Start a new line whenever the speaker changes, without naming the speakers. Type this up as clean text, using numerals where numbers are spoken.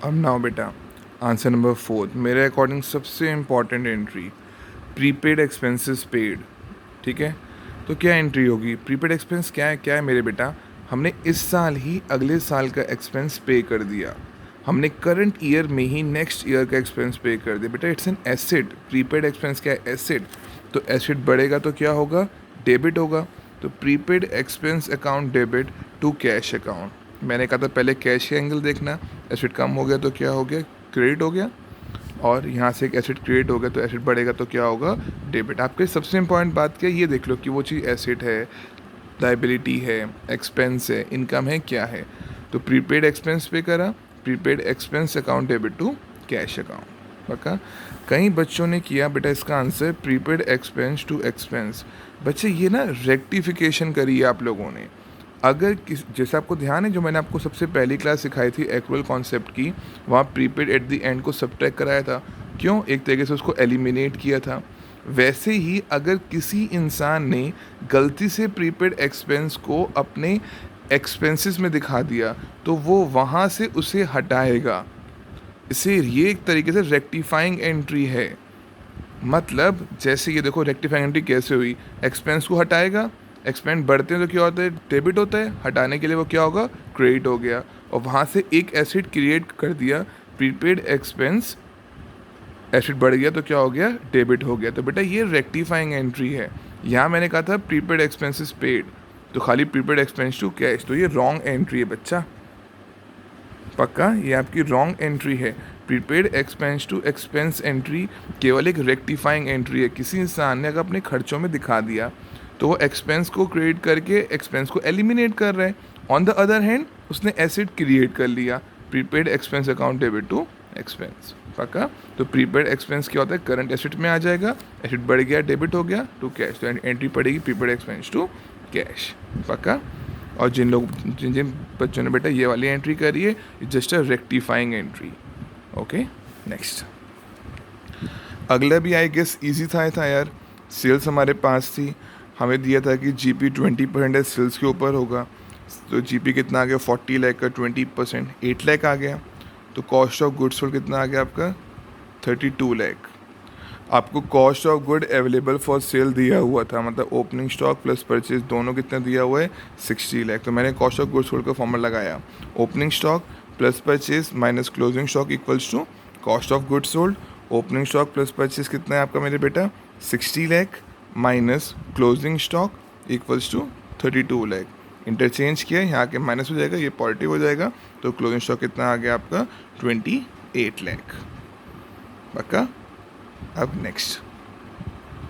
अब नाउ बेटा, answer number 4 मेरे अकॉर्डिंग सबसे important entry, prepaid expenses paid. ठीक है, तो क्या एंट्री होगी? प्रीपेड एक्सपेंस क्या है मेरे बेटा? हमने इस साल ही अगले साल का एक्सपेंस पे कर दिया, हमने करंट ईयर में ही नेक्स्ट ईयर का एक्सपेंस पे कर दिया बेटा। It's an asset. Prepaid expense क्या है? एसेट। तो एसेट बढ़ेगा तो क्या होगा? डेबिट होगा। तो prepaid expense account debit to cash account. मैंने कहा था पहले कैश का एंगल देखना, एसेट कम हो गया तो क्या हो गया? क्रेडिट हो गया। और यहाँ से एक एसेट क्रिएट हो गया तो एसेट बढ़ेगा तो क्या होगा? डेबिट। आपके सबसे इंपॉर्टेंट बात क्या है, ये देख लो कि वो चीज़ एसेट है, लाइबिलिटी है, एक्सपेंस है, इनकम है, क्या है। तो प्रीपेड एक्सपेंस पे करा, prepaid expense account debit to cash account. पक्का? कई बच्चों ने किया बेटा इसका answer prepaid expense to expense. बच्चे ये ना रेक्टिफिकेशन करी है आप लोगों ने। अगर जैसे आपको ध्यान है जो मैंने आपको सबसे पहली क्लास सिखाई थी एक्वल कॉन्सेप्ट की, वहाँ प्रीपेड एट द एंड को सब्ट्रैक्ट कराया था। क्यों? एक तरीके से उसको एलिमिनेट किया था। वैसे ही अगर किसी इंसान ने गलती से प्रीपेड एक्सपेंस को अपने एक्सपेंसेस में दिखा दिया तो वो वहाँ से उसे हटाएगा। इसे ये एक तरीके से रेक्टिफाइंग एंट्री है। मतलब जैसे ये देखो रेक्टिफाइंग एंट्री कैसे हुई, एक्सपेंस को हटाएगा, एक्सपेंस बढ़ते हैं तो क्या होता है? डेबिट होता है। हटाने के लिए वो क्या होगा? क्रेडिट हो गया। और वहाँ से एक एसेट क्रिएट कर दिया, प्रीपेड एक्सपेंस, एसेट बढ़ गया तो क्या हो गया? डेबिट हो गया। तो बेटा ये रेक्टिफाइंग एंट्री है। यहाँ मैंने कहा था प्रीपेड एक्सपेंसेस पेड, तो खाली प्रीपेड एक्सपेंस टू कैश, तो ये रॉन्ग एंट्री है बच्चा। पक्का? ये आपकी रॉन्ग एंट्री है। Prepaid expense to expense entry केवल एक रेक्टिफाइंग एंट्री है। किसी इंसान ने अगर अपने खर्चों में दिखा दिया तो वो एक्सपेंस को क्रिएट करके एक्सपेंस को एलिमिनेट कर रहा है। ऑन द अदर हैंड उसने एसेट क्रिएट कर लिया, prepaid expense account debit to expense. पक्का? तो प्रीपेड एक्सपेंस क्या होता है? करंट एसेट में आ जाएगा, एसेट बढ़ गया, डेबिट हो गया टू कैश, तो एंट्री पड़ेगी प्रीपेड एक्सपेंस टू कैश। पक्का? और जिन जिन बच्चों ने बेटा ये वाली एंट्री करी है, just a rectifying entry. Okay, next. अगला भी आई गेस ईजी था यार। सेल्स हमारे पास थी, हमें दिया था कि जीपी 20% सेल्स के ऊपर होगा। तो जीपी कितना आ गया? 40 लाख का 20% 8 लाख आ गया। तो कॉस्ट ऑफ गुड्स सोल्ड कितना आ गया आपका? 32 लाख। आपको cost of good available for sale दिया हुआ था, मतलब ओपनिंग स्टॉक प्लस परचेज दोनों कितना दिया हुआ है? 60 लाख। तो मैंने कॉस्ट ऑफ गुड सोल्ड का फॉर्मूला लगाया, opening stock plus purchase minus closing stock equals to cost of good sold. Opening stock plus purchase कितना है आपका मेरे बेटा? 60 lakh minus closing stock equals to 32 lakh. Interchange किया, यहाँ के माइनस हो जाएगा, ये पॉजिटिव हो जाएगा, तो क्लोजिंग स्टॉक कितना आ गया आपका? 28 लाख। पक्का? अब नेक्स्ट।